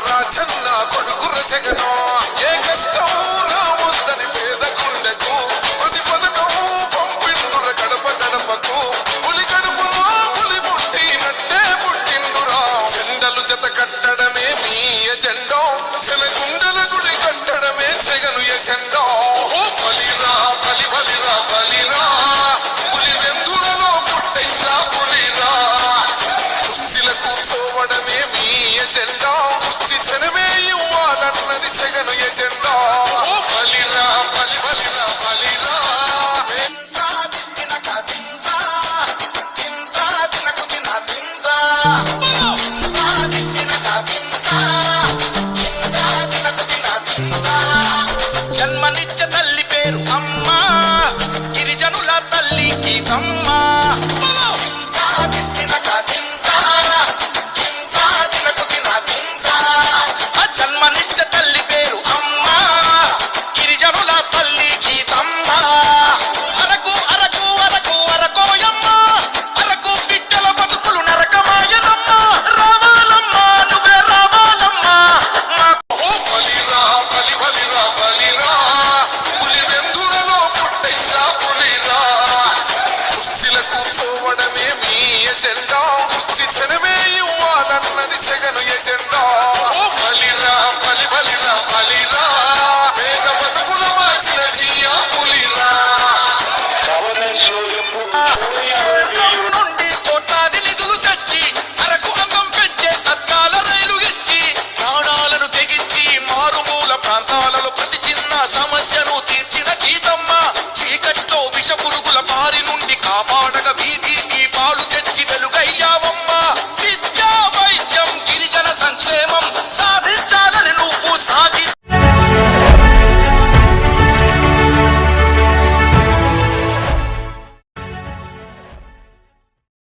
రాజన్న కొడుకుర జగను ఏ కష్టం రావద్దని పేద గుండెకు ప్రతి పథకం పంపిండుర గడప గడపకు పులి గడుపులో పులి పుట్టినట్టే పుట్టిండురా జెండలు జత కట్టడమే మీ ఎజెండో జనగుండల గుడి కట్టడమే జగను ఎజెండో బలిరా బలి బలిరా బలిరా పులి వెందులలో పుట్టైందా పులిరా కుర్చీల కూర్చోవడమే మీ ఎజెండా కుర్చీ జనమే ఇవ్వాలన్నది జగను ఎజెండా బలిరా బలి బలిరా బలిరా జన్మనిచ్చ తల్లి పేరు అమ్మా గిరిజనుల తల్లి గీతమ్మా జన్మనిచ్చ తల్లి పేరు అమ్మా గిరిజనుల తల్లి గీతమ్మా అరకు అరకు అరకు అరకోయమ్మ అరకు బిడ్డల బతుకులు నరకమాయనమ్మా రావాలమ్మా నువ్వే రావాలమ్మా బలిరా బలి బలిరా బలిరా పులి వెందులలో పుట్టైందా పులిరా కుర్చీల కూర్చోవడమే మీ ఎజెండా కుర్చీ జనమే ఇవ్వాలన్నది జగను ఎజెండా బలిరా బలి బలిరా బలిరా పేద